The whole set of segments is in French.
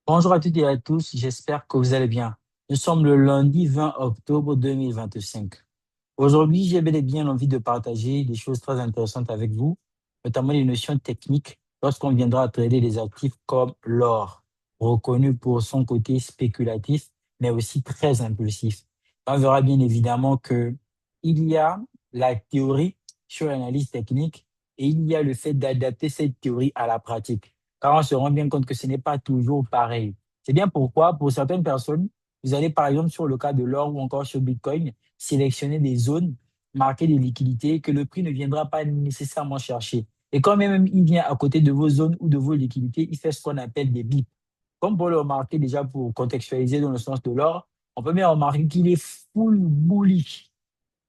Bonjour à toutes et à tous, j'espère que vous allez bien. Nous sommes le lundi 20 octobre 2025. Aujourd'hui, j'ai bel et bien envie de partager des choses très intéressantes avec vous, notamment les notions techniques lorsqu'on viendra à trader des actifs comme l'or, reconnu pour son côté spéculatif, mais aussi très impulsif. On verra bien évidemment que il y a la théorie sur l'analyse technique et il y a le fait d'adapter cette théorie à la pratique, car on se rend bien compte que ce n'est pas toujours pareil. C'est bien pourquoi, pour certaines personnes, vous allez par exemple sur le cas de l'or ou encore sur Bitcoin, sélectionner des zones marquées de liquidité que le prix ne viendra pas nécessairement chercher. Et quand même il vient à côté de vos zones ou de vos liquidités, il fait ce qu'on appelle des bips. Comme pour le remarquer déjà pour contextualiser dans le sens de l'or, on peut bien remarquer qu'il est full bullish.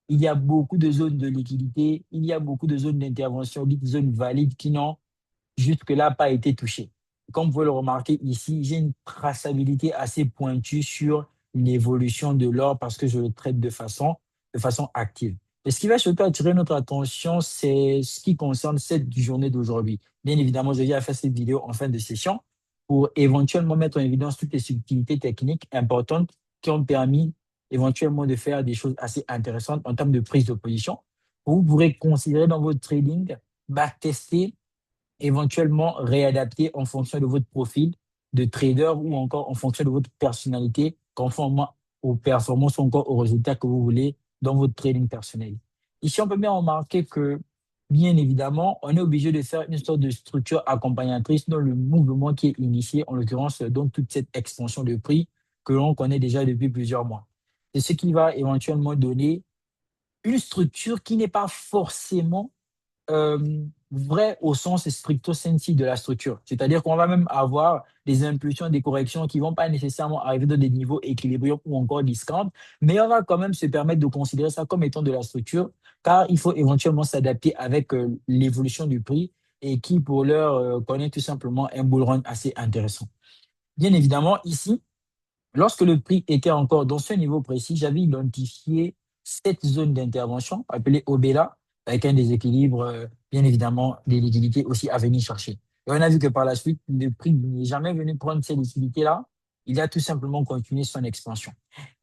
Il y a beaucoup de zones de liquidité, il y a beaucoup de zones d'intervention, des zones valides qui n'ont jusque-là pas été touchées. Comme vous pouvez le remarquer ici, j'ai une traçabilité assez pointue sur l'évolution de l'or parce que je le traite de façon active. Et ce qui va surtout attirer notre attention, c'est ce qui concerne cette journée d'aujourd'hui. Bien évidemment, je viens faire cette vidéo en fin de session pour éventuellement mettre en évidence toutes les subtilités techniques importantes qui ont permis éventuellement de faire des choses assez intéressantes en termes de prise de position. Vous pourrez considérer dans votre trading, backtester, éventuellement réadapter en fonction de votre profil de trader ou encore en fonction de votre personnalité, conformément aux performances ou encore aux résultats que vous voulez dans votre trading personnel. Ici, on peut bien remarquer que, bien évidemment, on est obligé de faire une sorte de structure accompagnatrice dans le mouvement qui est initié, en l'occurrence, donc toute cette expansion de prix que l'on connaît déjà depuis plusieurs mois. C'est ce qui va éventuellement donner une structure qui n'est pas forcément vrai au sens stricto sensu de la structure. C'est-à-dire qu'on va même avoir des impulsions, des corrections qui ne vont pas nécessairement arriver dans des niveaux équilibrés ou encore discrètes, mais on va quand même se permettre de considérer ça comme étant de la structure, car il faut éventuellement s'adapter avec l'évolution du prix et qui, pour l'heure, connaît tout simplement un bull run assez intéressant. Bien évidemment, ici, lorsque le prix était encore dans ce niveau précis, j'avais identifié cette zone d'intervention appelée OBELA avec un déséquilibre, bien évidemment, des liquidités aussi à venir chercher. Et on a vu que par la suite, le prix n'est jamais venu prendre ces liquidités-là. Il a tout simplement continué son expansion.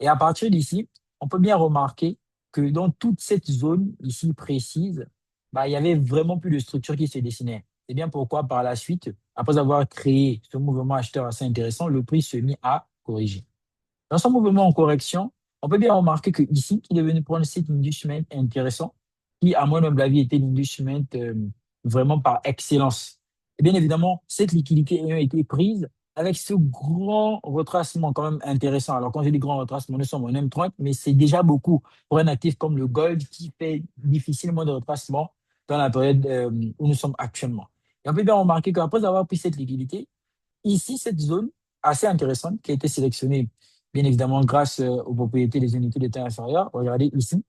Et à partir d'ici, on peut bien remarquer que dans toute cette zone ici précise, bah, il y avait vraiment plus de structure qui se dessinait. C'est bien pourquoi par la suite, après avoir créé ce mouvement acheteur assez intéressant, le prix se mit à corriger. Dans son mouvement en correction, on peut bien remarquer que ici, il est venu prendre cet inducement intéressant, qui, à mon humble avis, était l'inducement vraiment par excellence. Et bien évidemment, cette liquidité ayant été prise avec ce grand retracement quand même intéressant. Alors, quand je dis grand retracement, nous sommes en M30, mais c'est déjà beaucoup pour un actif comme le gold qui fait difficilement de retracement dans la période où nous sommes actuellement. Et on peut bien remarquer qu'après avoir pris cette liquidité, ici, cette zone assez intéressante qui a été sélectionnée, bien évidemment, grâce aux propriétés des unités de taille inférieure. Regardez ici,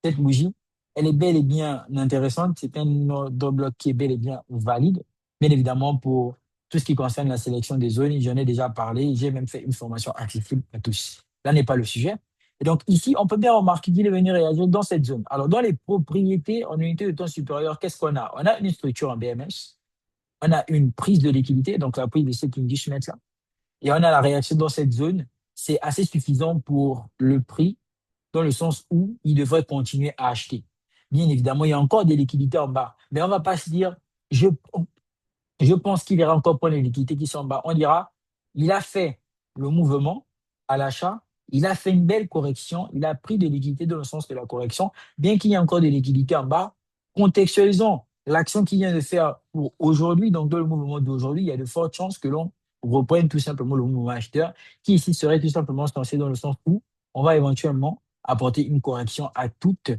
cette bougie, elle est bel et bien intéressante. C'est un ordre bloc qui est bel et bien valide. Bien évidemment, pour tout ce qui concerne la sélection des zones, j'en ai déjà parlé. J'ai même fait une formation accessible à tous. Là n'est pas le sujet. Et donc ici, on peut bien remarquer qu'il est venu réagir dans cette zone. Alors, dans les propriétés en unité de temps supérieur, qu'est-ce qu'on a? On a une structure en BMS, on a une prise de liquidité, donc la prise de cette inducement-là, et on a la réaction dans cette zone. C'est assez suffisant pour le prix, dans le sens où il devrait continuer à acheter. Bien évidemment, il y a encore des liquidités en bas, mais on ne va pas se dire, je, je pense qu'il ira encore prendre les liquidités qui sont en bas. On dira, il a fait le mouvement à l'achat, il a fait une belle correction, il a pris des liquidités dans le sens de la correction, bien qu'il y ait encore des liquidités en bas. Contextualisons l'action qu'il vient de faire pour aujourd'hui, donc dans le mouvement d'aujourd'hui, il y a de fortes chances que l'on reprenne tout simplement le mouvement acheteur, qui ici serait tout simplement censé dans le sens où on va éventuellement apporter une correction à toute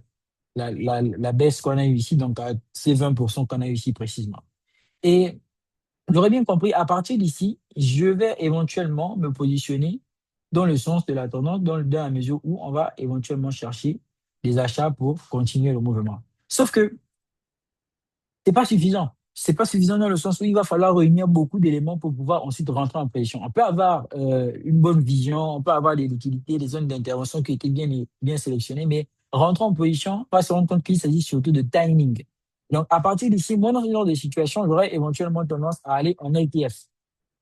la baisse qu'on a eue ici, donc à ces 20% qu'on a eu ici précisément. Et j'aurais bien compris, à partir d'ici, je vais éventuellement me positionner dans le sens de la tendance, dans la mesure où on va éventuellement chercher des achats pour continuer le mouvement. Sauf que c'est pas suffisant. C'est pas suffisant dans le sens où il va falloir réunir beaucoup d'éléments pour pouvoir ensuite rentrer en position. On peut avoir une bonne vision, on peut avoir des liquidités, des zones d'intervention qui étaient bien sélectionnées, mais rentrer en position, on va se rendre compte qu'il s'agit surtout de timing. Donc, à partir d'ici, moi, dans ce genre de situation, j'aurais éventuellement tendance à aller en LTF.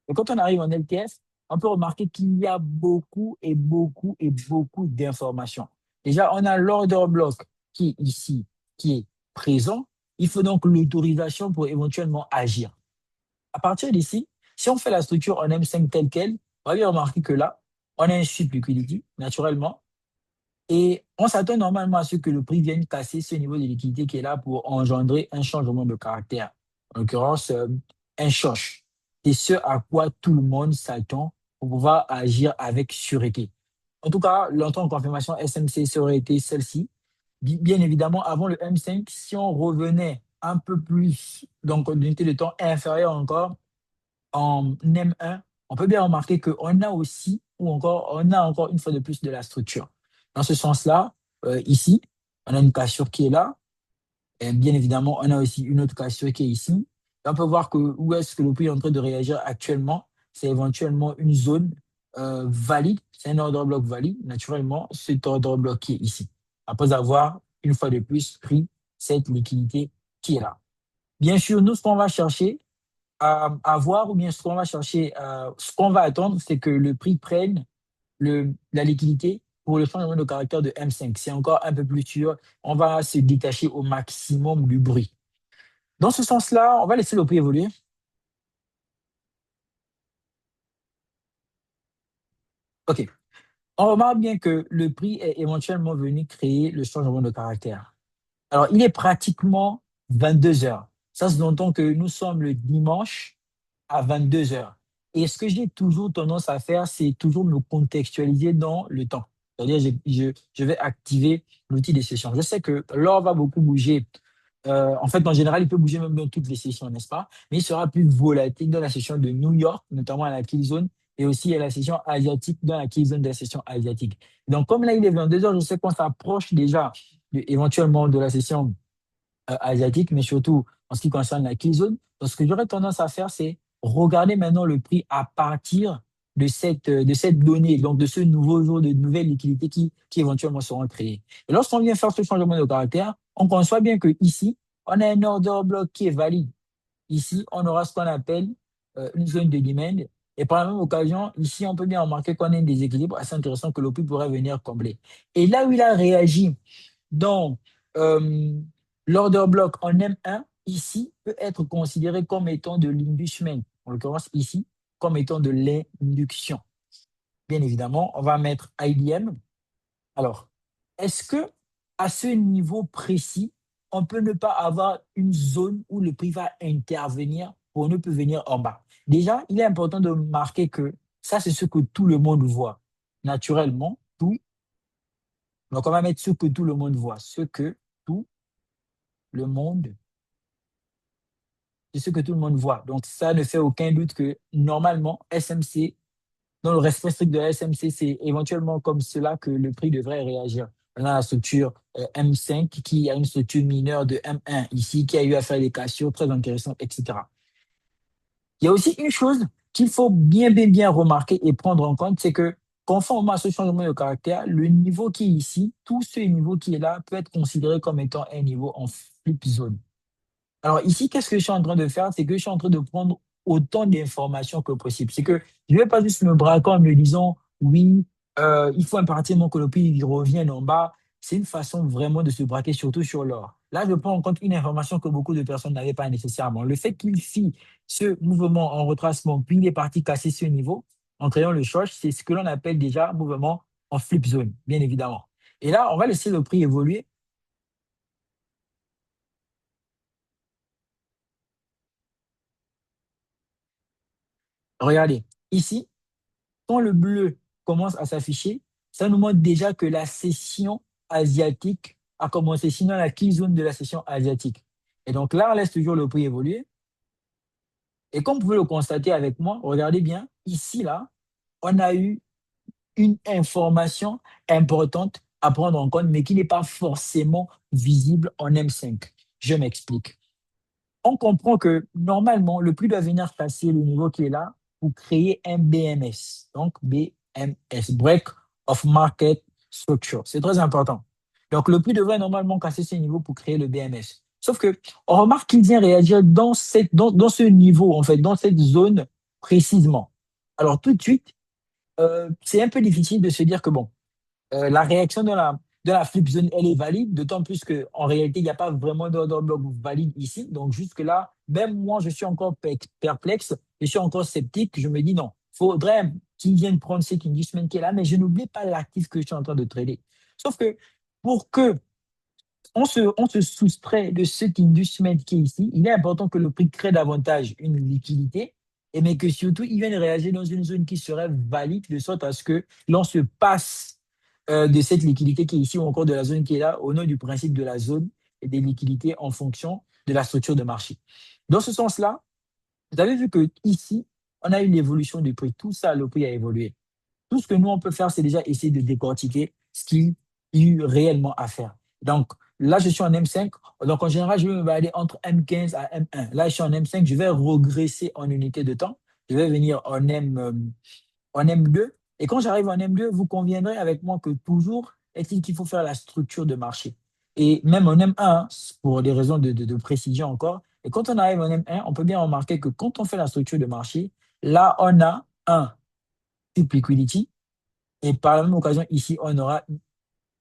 Et quand on arrive en LTF, on peut remarquer qu'il y a beaucoup et beaucoup et beaucoup d'informations. Déjà, on a l'order block qui est ici, qui est présent. Il faut donc l'autorisation pour éventuellement agir. À partir d'ici, si on fait la structure en M5 telle quelle, on va bien remarquer que là, on a un sweep liquidity, naturellement, et on s'attend normalement à ce que le prix vienne casser ce niveau de liquidité qui est là pour engendrer un changement de caractère. En l'occurrence, un choc. C'est ce à quoi tout le monde s'attend pour pouvoir agir avec sûreté. En tout cas, l'entrée en confirmation SMC, ça aurait été celle-ci. Bien évidemment, avant le M5, si on revenait un peu plus, donc une unité de temps inférieure encore, en M1, on peut bien remarquer qu'on a aussi, ou encore, on a encore une fois de plus de la structure. Dans ce sens-là, ici, on a une cassure qui est là. Et bien évidemment, on a aussi une autre cassure qui est ici. Et on peut voir que où est-ce que le prix est en train de réagir actuellement. C'est éventuellement une zone valide. C'est un order block valide. Naturellement, cet order block qui est ici. Après avoir, une fois de plus, pris cette liquidité qui est là. Bien sûr, nous, ce qu'on va chercher, à voir ou bien ce qu'on va chercher, ce qu'on va attendre, c'est que le prix prenne la liquidité pour le changement de caractère de M5. C'est encore un peu plus sûr. On va se détacher au maximum du bruit. Dans ce sens-là, on va laisser le prix évoluer. OK. On remarque bien que le prix est éventuellement venu créer le changement de caractère. Alors, il est pratiquement 22 heures. Ça sous-entend que nous sommes le dimanche à 22 heures. Et ce que j'ai toujours tendance à faire, c'est toujours me contextualiser dans le temps. C'est-à-dire, je vais activer l'outil des sessions. Je sais que l'or va beaucoup bouger. En fait, en général, il peut bouger même dans toutes les sessions, n'est-ce pas? Mais il sera plus volatile dans la session de New York, notamment à la kill zone, et aussi à la session asiatique, dans la kill zone de la session asiatique. Donc, comme là, il est 22 heures, je sais qu'on s'approche déjà éventuellement de la session asiatique, mais surtout en ce qui concerne la kill zone. Donc, ce que j'aurais tendance à faire, c'est regarder maintenant le prix à partir de cette donnée, donc de ce nouveau jour, de nouvelles liquidités qui éventuellement seront créées. Et lorsqu'on vient faire ce changement de caractère, on conçoit bien que ici, on a un order block qui est valide. Ici, on aura ce qu'on appelle une zone de demand. Et par la même occasion, ici, on peut bien remarquer qu'on a un déséquilibre assez intéressant que le prix pourrait venir combler. Et là où il a réagi, donc, euh, l'order block en M1, ici, peut être considéré comme étant de l'induction. En l'occurrence, ici, comme étant de l'induction. Bien évidemment, on va mettre IDM. Alors, est-ce que à ce niveau précis, on peut ne pas avoir une zone où le prix va intervenir pour ne plus venir en bas? Déjà, il est important de marquer que ça, c'est ce que tout le monde voit. Naturellement, tout. Donc, on va mettre ce que tout le monde voit. Ce que tout le monde, c'est ce que tout le monde voit. Donc, ça ne fait aucun doute que normalement, SMC, dans le respect strict de la SMC, c'est éventuellement comme cela que le prix devrait réagir. On a la structure M5 qui a une structure mineure de M1 ici, qui a eu à faire des cassures très intéressantes, etc. Il y a aussi une chose qu'il faut bien, bien, bien remarquer et prendre en compte, c'est que conformément à ce changement de caractère, le niveau qui est ici, tout ce niveau qui est là, peut être considéré comme étant un niveau en flip zone. Alors ici, qu'est-ce que je suis en train de faire? C'est que je suis en train de prendre autant d'informations que possible. C'est que je ne vais pas juste me braquer en me disant, oui, il faut impérativement que le prix revienne en bas. C'est une façon vraiment de se braquer, surtout sur l'or. Là, je prends en compte une information que beaucoup de personnes n'avaient pas nécessairement. Le fait qu'il fit ce mouvement en retracement, puis il est parti casser ce niveau en créant le short, c'est ce que l'on appelle déjà mouvement en flip zone, bien évidemment. Et là, on va laisser le prix évoluer. Regardez, ici, quand le bleu commence à s'afficher, ça nous montre déjà que la session asiatique a commencé, sinon la key zone de la session asiatique. Et donc là, on laisse toujours le prix évoluer. Et comme vous pouvez le constater avec moi, regardez bien, ici, là, on a eu une information importante à prendre en compte, mais qui n'est pas forcément visible en M5. Je m'explique. On comprend que normalement, le prix doit venir passer le niveau qui est là pour créer un BMS. Donc, BMS, Break of Market Structure. C'est très important. Donc, le prix devrait normalement casser ce niveau pour créer le BMS. Sauf que, on remarque qu'il vient réagir dans ce niveau, en fait, dans cette zone précisément. Alors, tout de suite, c'est un peu difficile de se dire que, bon, la réaction de la flip zone, elle est valide, d'autant plus qu'en réalité, il n'y a pas vraiment d'order block valide ici. Donc, jusque-là, même moi, je suis encore perplexe, je suis encore sceptique. Je me dis non, il faudrait qu'ils viennent prendre cette inducement qui est là, mais je n'oublie pas l'actif que je suis en train de trader. Sauf que pour que on se soustrait de cet inducement qui est ici, il est important que le prix crée davantage une liquidité, et mais que surtout, il vienne réagir dans une zone qui serait valide, de sorte à ce que l'on se passe de cette liquidité qui est ici ou encore de la zone qui est là au nom du principe de la zone et des liquidités en fonction de la structure de marché. Dans ce sens-là, vous avez vu que ici, on a une évolution du prix. Tout ça, le prix a évolué. Tout ce que nous, on peut faire, c'est déjà essayer de décortiquer ce qu'il y a eu réellement à faire. Donc, là, je suis en M5. Donc, en général, je vais me balader entre M15 à M1. Là, je suis en M5. Je vais regresser en unité de temps. Je vais venir en M2. Et quand j'arrive en M2, vous conviendrez avec moi que toujours est-il qu'il faut faire la structure de marché. Et même en M1, pour des raisons de précision encore, et quand on arrive en M1, on peut bien remarquer que quand on fait la structure de marché, là, on a un type liquidity, et par la même occasion, ici, on aura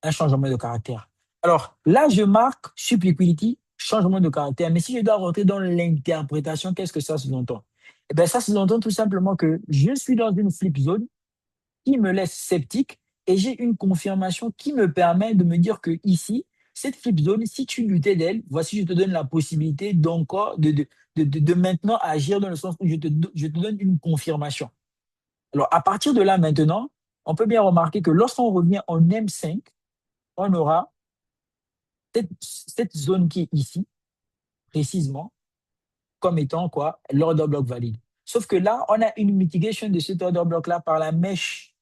un changement de caractère. Alors là, je marque sup liquidity, changement de caractère. Mais si je dois rentrer dans l'interprétation, qu'est-ce que ça sous-entend? Eh bien, ça sous-entend tout simplement que je suis dans une flip zone qui me laisse sceptique et j'ai une confirmation qui me permet de me dire que ici, cette flip zone, si tu luttais d'elle, voici, je te donne la possibilité d'encore de maintenant agir dans le sens où je te donne une confirmation. Alors, à partir de là, maintenant, on peut bien remarquer que lorsqu'on revient en M5, on aura cette zone qui est ici, précisément, comme étant quoi? L'order block valide. Sauf que là, on a une mitigation de cet order block-là par la mèche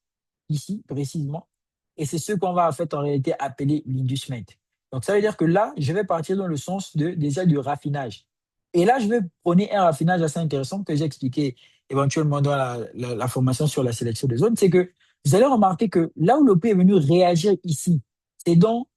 ici, précisément. Et c'est ce qu'on va en fait en réalité appeler l'inducement. Donc, ça veut dire que là, je vais partir dans le sens déjà du raffinage. Et là, je vais prôner un raffinage assez intéressant que j'ai expliqué éventuellement dans la formation sur la sélection des zones. C'est que vous allez remarquer que là où le prix est venu réagir ici, c'est dans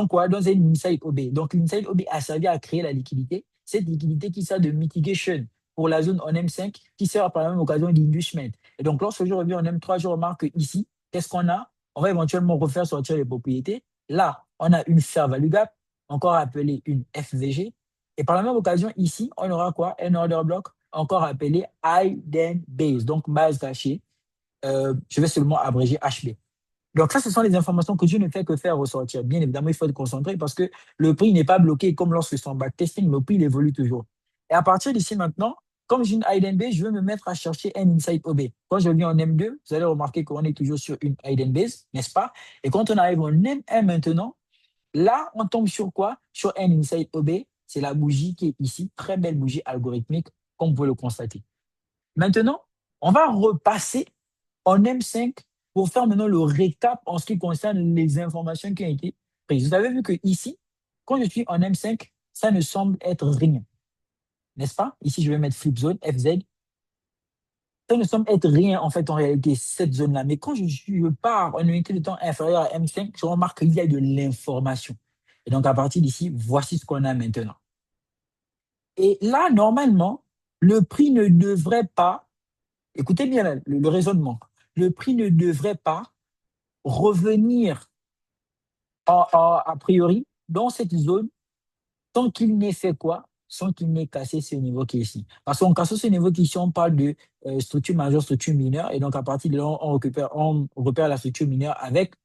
quoi? Dans un inside OB. Donc, l'inside OB a servi à créer la liquidité. Cette liquidité qui sert de mitigation pour la zone en M5, qui sert par la même occasion d'inducement. Et donc, lorsque je reviens en M3, je remarque que ici, qu'est-ce qu'on a? On va éventuellement refaire sortir les propriétés. Là, on a une fair value gap, encore appelée une FVG. Et par la même occasion, ici, on aura quoi? Un order block, encore appelé hidden base, donc base cachée. Je vais seulement abréger HB. Donc ça, ce sont les informations que je ne fais que faire ressortir. Bien évidemment, il faut être concentré parce que le prix n'est pas bloqué comme lorsque c'est en backtesting, le prix il évolue toujours. Et à partir d'ici maintenant, comme j'ai une hidden base, je vais me mettre à chercher un inside OB. Quand je viens en M2, vous allez remarquer qu'on est toujours sur une hidden base, n'est-ce pas? Et quand on arrive en M1 maintenant, là, on tombe sur quoi? Sur un inside OB. C'est la bougie qui est ici, très belle bougie algorithmique, comme vous pouvez le constater. Maintenant, on va repasser en M5 pour faire maintenant le récap en ce qui concerne les informations qui ont été prises. Vous avez vu que ici, quand je suis en M5, ça ne semble être rien, n'est-ce pas? Ici, je vais mettre flip zone, FZ. Ça ne semble être rien en fait en réalité, cette zone-là. Mais quand je pars en unité de temps inférieure à M5, je remarque qu'il y a de l'information. Et donc, à partir d'ici, voici ce qu'on a maintenant. Et là, normalement, le prix ne devrait pas, écoutez bien le raisonnement, le prix ne devrait pas revenir a priori dans cette zone sans qu'il n'ait fait quoi? Sans qu'il n'ait cassé ce niveau qui est ici. Parce qu'en cassant ce niveau qui est ici, on parle de structure majeure, structure mineure. Et donc, à partir de là, on repère la structure mineure avec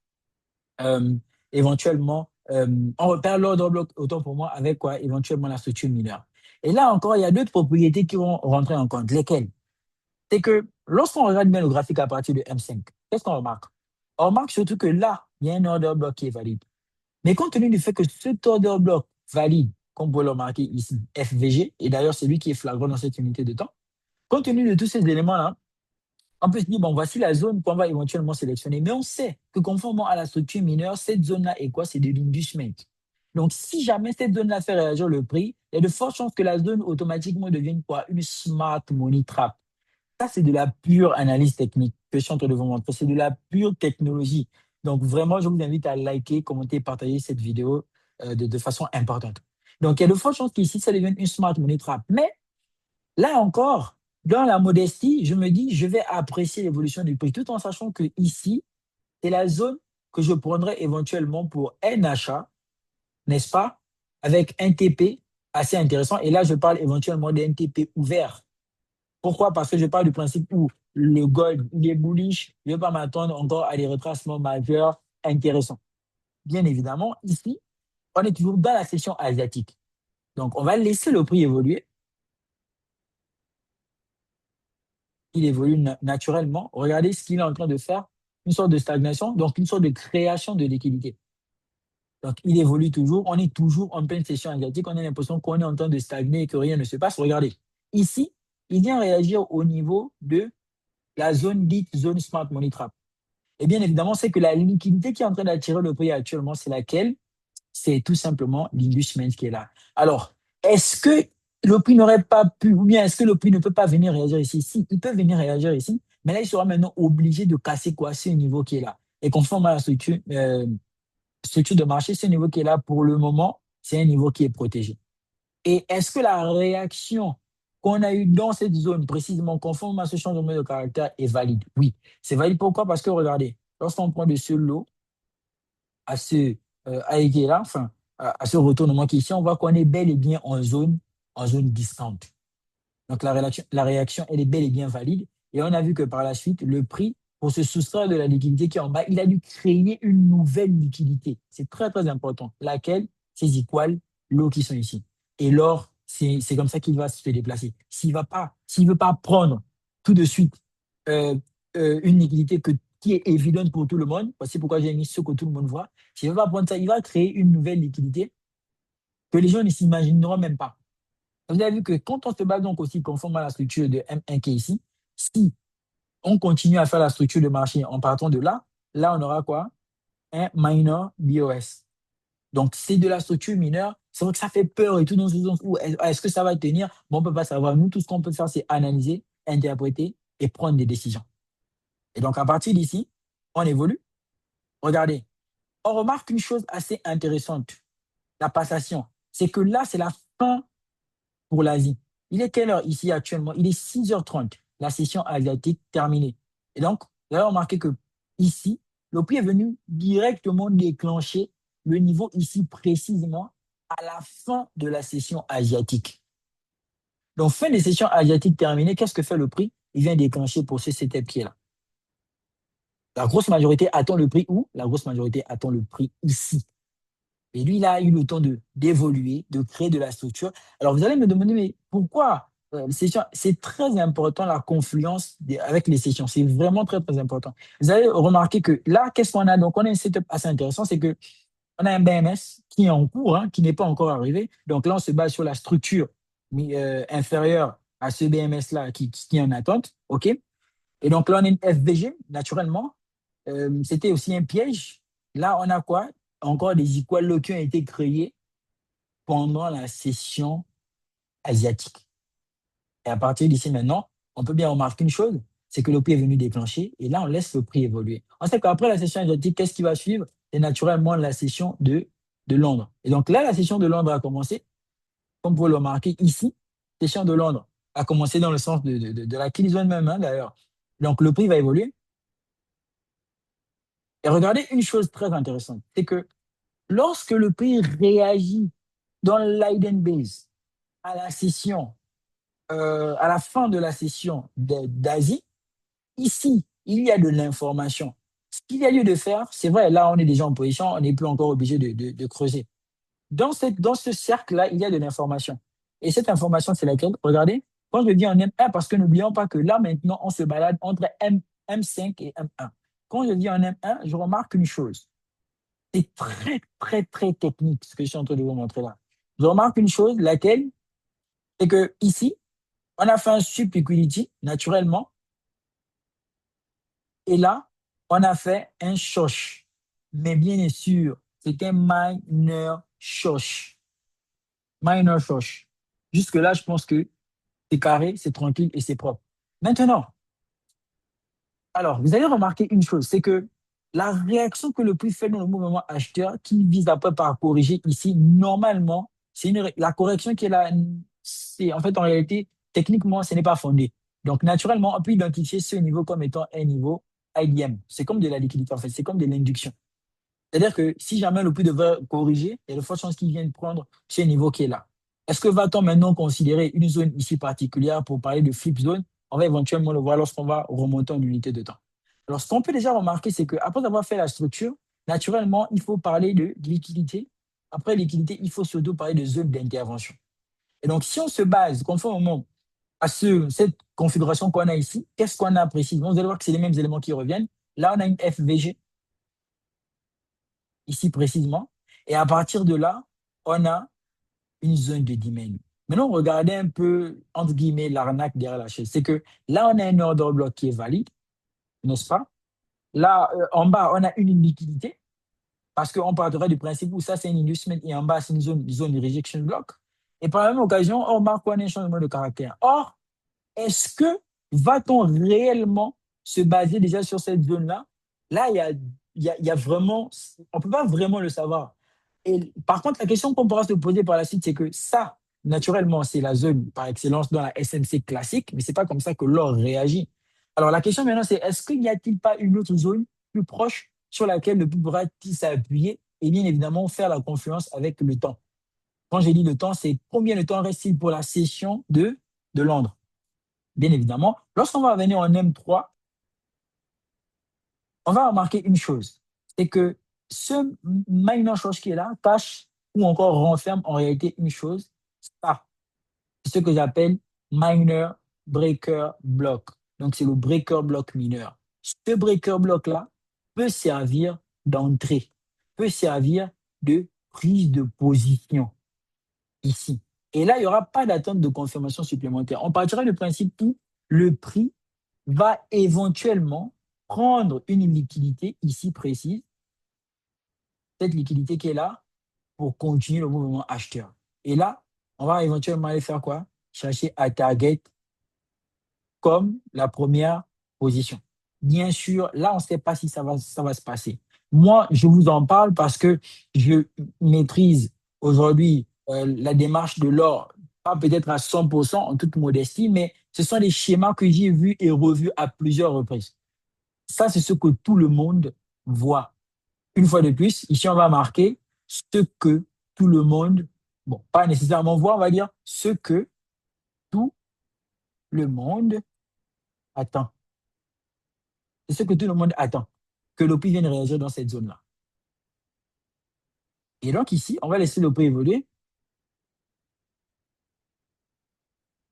euh, éventuellement, on repère l'ordre bloc, autant pour moi, avec quoi? Éventuellement la structure mineure. Et là encore, il y a d'autres propriétés qui vont rentrer en compte. Lesquelles? C'est que lorsqu'on regarde bien le graphique à partir de M5, qu'est-ce qu'on remarque? On remarque surtout que là, il y a un order block qui est valide. Mais compte tenu du fait que cet order block valide, comme vous le remarquez ici, FVG, et d'ailleurs c'est lui qui est flagrant dans cette unité de temps, compte tenu de tous ces éléments-là, on peut se dire, bon, voici la zone qu'on va éventuellement sélectionner. Mais on sait que conformément à la structure mineure, cette zone-là est quoi? C'est de l'inducement. Donc, si jamais cette zone-là fait réagir le prix, il y a de fortes chances que la zone automatiquement devienne quoi? Une smart money trap. Ça, c'est de la pure analyse technique que je suis en train de vous montrer. C'est de la pure technologie. Donc, vraiment, je vous invite à liker, commenter, partager cette vidéo de façon importante. Donc, il y a de fortes chances qu'ici, ça devienne une smart money trap. Mais là encore, dans la modestie, je me dis, je vais apprécier l'évolution du prix tout en sachant que ici, c'est la zone que je prendrai éventuellement pour un achat, n'est-ce pas, avec un TP assez intéressant. Et là, je parle éventuellement d'un TP ouvert. Pourquoi? Parce que je parle du principe où le gold, il est bullish, je ne vais pas m'attendre encore à des retracements majeurs intéressants. Bien évidemment, ici, on est toujours dans la session asiatique. Donc, on va laisser le prix évoluer. Il évolue naturellement. Regardez ce qu'il est en train de faire, une sorte de stagnation, donc une sorte de création de liquidité. Donc, il évolue toujours. On est toujours en pleine session asiatique. On a l'impression qu'on est en train de stagner et que rien ne se passe. Regardez, ici, il vient réagir au niveau de la zone dite zone Smart Money Trap. Et bien évidemment, c'est que la liquidité qui est en train d'attirer le prix actuellement, c'est laquelle? C'est tout simplement l'inducement qui est là. Alors, est-ce que le prix n'aurait pas pu, ou bien est-ce que le prix ne peut pas venir réagir ici? Si, il peut venir réagir ici, mais là, il sera maintenant obligé de casser quoi? Ce niveau qui est là. Et conforme à la structure de marché, ce niveau qui est là pour le moment, c'est un niveau qui est protégé. Et est-ce que la réaction qu'on a eue dans cette zone, précisément conforme à ce changement de caractère, est valide? Oui, c'est valide. Pourquoi? Parce que regardez, lorsqu'on prend de ce lot à ce là, enfin, à ce retournement qui est ici, on voit qu'on est bel et bien en zone distante. Donc la réaction, elle est bel et bien valide. Et on a vu que par la suite, le prix, pour se soustraire de la liquidité qui est en bas, il a dû créer une nouvelle liquidité. C'est très, très important. Laquelle? Ces équales, l'eau qui sont ici. Et l'or, c'est comme ça qu'il va se déplacer. S'il ne veut pas prendre tout de suite euh, une liquidité qui est évidente pour tout le monde, voici pourquoi j'ai mis ce que tout le monde voit. S'il ne veut pas prendre ça, il va créer une nouvelle liquidité que les gens ne s'imagineront même pas. Vous avez vu que quand on se base donc aussi conforme à la structure de M1 qui est ici, si on continue à faire la structure de marché en partant de là, là on aura quoi? Un minor BOS. Donc c'est de la structure mineure. C'est vrai que ça fait peur et tout dans ce sens où est-ce que ça va tenir? Bon, on ne peut pas savoir. Nous, tout ce qu'on peut faire, c'est analyser, interpréter et prendre des décisions. Et donc à partir d'ici, on évolue. Regardez, on remarque une chose assez intéressante, la passation. C'est que là, c'est la fin pour l'Asie. Il est quelle heure ici actuellement? Il est 6h30. La session asiatique terminée. Et donc, vous avez remarqué que ici, le prix est venu directement déclencher le niveau ici précisément à la fin de la session asiatique. Donc, fin des sessions asiatiques terminées, qu'est-ce que fait le prix? Il vient déclencher pour ce setup qui est là. La grosse majorité attend le prix où? La grosse majorité attend le prix ici. Et lui, il a eu le temps d'évoluer, de créer de la structure. Alors, vous allez me demander, mais pourquoi c'est très important la confluence avec les sessions. C'est vraiment très, très important. Vous allez remarquer que là, qu'est-ce qu'on a? Donc, on a un setup assez intéressant. C'est que on a un BMS qui est en cours, hein, qui n'est pas encore arrivé. Donc là, on se base sur la structure inférieure à ce BMS-là qui est en attente. OK? Et donc là, on a une FVG, naturellement. C'était aussi un piège. Là, on a quoi? Encore des equals qui ont été créés pendant la session asiatique. Et à partir d'ici maintenant, on peut bien remarquer une chose, c'est que le prix est venu déclencher et là, on laisse le prix évoluer. On sait qu'après la session asiatique, qu'est-ce qui va suivre? C'est naturellement la session de Londres. Et donc là, la session de Londres a commencé, comme vous pouvez le remarquer ici, la session de Londres a commencé dans le sens de la kill zone même, hein, d'ailleurs. Donc le prix va évoluer. Et regardez une chose très intéressante, c'est que lorsque le prix réagit dans l'Iden Base à la session, à la fin de la session d'Asie, ici, il y a de l'information. Ce qu'il y a lieu de faire, c'est vrai, là, on est déjà en position, on n'est plus encore obligé de creuser. Dans ce cercle-là, il y a de l'information. Et cette information, c'est laquelle? Regardez, quand je dis en M1, parce que n'oublions pas que là, maintenant, on se balade entre M5 et M1. Quand je dis en M1, je remarque une chose. C'est très, très, très technique ce que je suis en train de vous montrer là. Je remarque une chose, laquelle, c'est que ici, on a fait un sup liquidity naturellement, et là, on a fait un shosh. Mais bien sûr, c'est un minor shosh. Minor shosh. Jusque-là, je pense que c'est carré, c'est tranquille et c'est propre. Maintenant, alors, vous allez remarquer une chose, c'est que la réaction que le prix fait dans le mouvement acheteur, qui vise après par corriger ici, normalement, la correction qui est là, c'est en fait en réalité, techniquement, ce n'est pas fondé. Donc, naturellement, on peut identifier ce niveau comme étant un niveau IDM. C'est comme de la liquidité, en fait, c'est comme de l'induction. C'est-à-dire que si jamais le prix devrait corriger, il y a de fortes chances qu'il vienne prendre ce niveau qui est là. Est-ce que va-t-on maintenant considérer une zone ici particulière pour parler de flip zone? On va éventuellement le voir lorsqu'on va remonter en unité de temps. Alors, ce qu'on peut déjà remarquer, c'est qu'après avoir fait la structure, naturellement, il faut parler de liquidité. Après liquidité, il faut surtout parler de zone d'intervention. Et donc, si on se base conformément à cette configuration qu'on a ici, qu'est-ce qu'on a précisément? Vous allez voir que c'est les mêmes éléments qui reviennent. Là, on a une FVG, ici précisément. Et à partir de là, on a une zone de demand. Maintenant, regardez un peu, entre guillemets, l'arnaque derrière la chaise. C'est que là, on a un order block qui est valide, n'est-ce pas? Là, en bas, on a une liquidité, parce qu'on partirait du principe où ça, c'est une inducement et en bas, c'est une zone de rejection block. Et par la même occasion, on remarque qu'on a un changement de caractère. Or, est-ce que va-t-on réellement se baser déjà sur cette zone-là? Là, il y a vraiment, on ne peut pas vraiment le savoir. Et par contre, la question qu'on pourra se poser par la suite, c'est que ça, naturellement, c'est la zone par excellence dans la SMC classique, mais ce n'est pas comme ça que l'or réagit. Alors la question maintenant, c'est est-ce qu'il n'y a-t-il pas une autre zone plus proche sur laquelle le prix pourra-t-il s'appuyer et bien évidemment faire la confluence avec le temps? Quand j'ai dit le temps, c'est combien de temps reste-t-il pour la session de Londres? Bien évidemment, lorsqu'on va venir en M3, on va remarquer une chose, c'est que ce minor chose qui est là cache ou encore renferme en réalité une chose, ça, c'est ce que j'appelle minor breaker block. Donc, c'est le breaker block mineur. Ce breaker block-là peut servir d'entrée, peut servir de prise de position ici. Et là, il n'y aura pas d'attente de confirmation supplémentaire. On partira du principe où le prix va éventuellement prendre une liquidité ici précise, cette liquidité qui est là, pour continuer le mouvement acheteur. Et là, on va éventuellement aller faire quoi? Chercher à target comme la première position. Bien sûr, là, on ne sait pas si ça va se passer. Moi, je vous en parle parce que je maîtrise aujourd'hui la démarche de l'or, pas peut-être à 100% en toute modestie, mais ce sont des schémas que j'ai vus et revus à plusieurs reprises. Ça, c'est ce que tout le monde voit. Une fois de plus, ici, on va marquer ce que tout le monde, bon, pas nécessairement voit, on va dire ce que tout le monde attend. C'est ce que tout le monde attend, que le prix vienne réagir dans cette zone-là. Et donc ici, on va laisser le prix évoluer.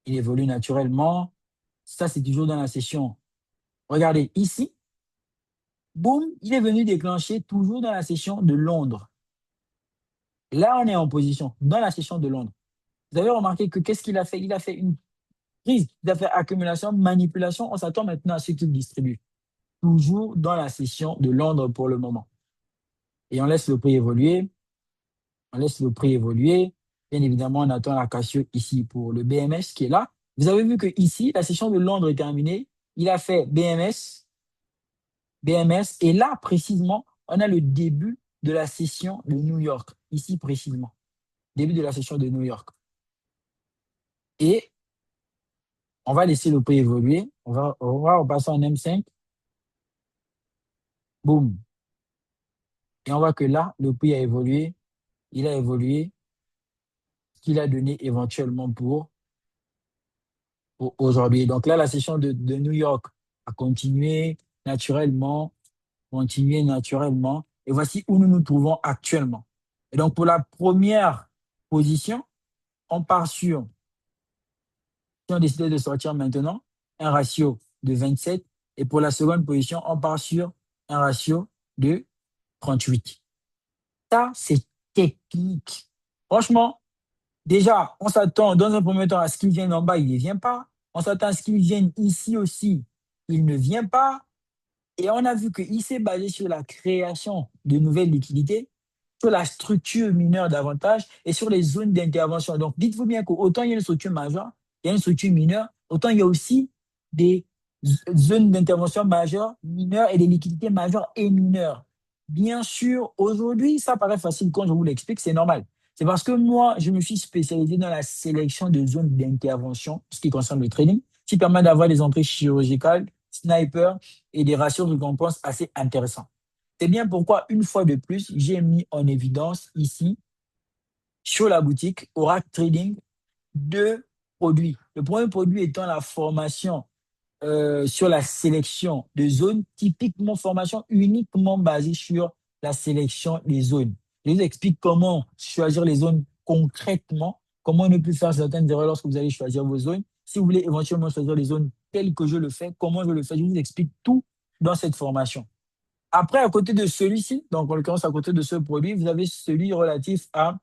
Il évolue naturellement. Ça, c'est toujours dans la session. Regardez, ici, boum, il est venu déclencher toujours dans la session de Londres. Là, on est en position, dans la session de Londres. Vous avez remarqué que qu'est-ce qu'il a fait? Il a fait une prise, il a fait accumulation, manipulation. On s'attend maintenant à ce qu'il distribue. Toujours dans la session de Londres pour le moment. Et on laisse le prix évoluer. On laisse le prix évoluer. Bien évidemment, on attend la cassure ici pour le BMS qui est là. Vous avez vu que ici, la session de Londres est terminée. Il a fait BMS, BMS. Et là, précisément, on a le début de la session de New York. Ici, précisément. Début de la session de New York. Et on va laisser le prix évoluer. On va repasser en M5. Boum. Et on voit que là, le prix a évolué. Il a évolué. Ce qu'il a donné éventuellement pour aujourd'hui. Donc là, la session de New York a continué naturellement. Et voici où nous nous trouvons actuellement. Et donc, pour la première position, on part sur, si on décide de sortir maintenant, un ratio de 27. Et pour la seconde position, on part sur un ratio de 38. Ça, c'est technique. Franchement, déjà, on s'attend dans un premier temps à ce qu'il vienne en bas, il ne vient pas. On s'attend à ce qu'il vienne ici aussi, il ne vient pas. Et on a vu qu'il s'est basé sur la création de nouvelles liquidités, sur la structure mineure davantage et sur les zones d'intervention. Donc, dites-vous bien qu'autant il y a une structure majeure, il y a une structure mineure, autant il y a aussi des zones d'intervention majeures, mineures et des liquidités majeures et mineures. Bien sûr, aujourd'hui, ça paraît facile quand je vous l'explique, c'est normal. C'est parce que moi, je me suis spécialisé dans la sélection de zones d'intervention, ce qui concerne le trading. qui permet d'avoir des entrées chirurgicales, sniper et des ratios de récompense assez intéressants. C'est bien pourquoi, une fois de plus, j'ai mis en évidence ici, sur la boutique Oracle Trading, deux produits. Le premier produit étant la formation sur la sélection de zones, typiquement formation uniquement basée sur la sélection des zones. Je vous explique comment choisir les zones concrètement, comment ne plus faire certaines erreurs lorsque vous allez choisir vos zones. Si vous voulez éventuellement choisir les zones telles que je le fais, comment je le fais, je vous explique tout dans cette formation. Après, à côté de celui-ci, donc en l'occurrence à côté de ce produit, vous avez celui relatif à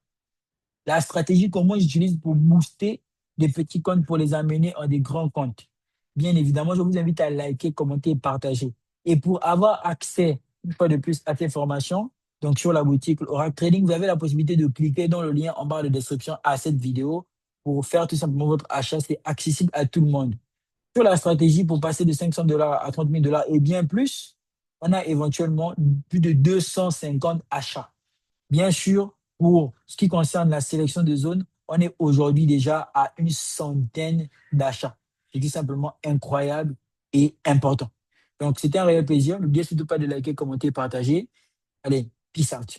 la stratégie, comment j'utilise pour booster des petits comptes pour les amener en des grands comptes. Bien évidemment, je vous invite à liker, commenter et partager. Et pour avoir accès, une fois de plus, à ces formations, donc sur la boutique Oracle Trading, vous avez la possibilité de cliquer dans le lien en barre de description à cette vidéo pour faire tout simplement votre achat. C'est accessible à tout le monde. Sur la stratégie pour passer de 500 dollars à 30 000 dollars et bien plus, on a éventuellement plus de 250 achats. Bien sûr, pour ce qui concerne la sélection de zones, on est aujourd'hui déjà à une centaine d'achats. C'est tout simplement incroyable et important. Donc, c'était un réel plaisir. N'oubliez surtout pas de liker, commenter, partager. Allez, peace out.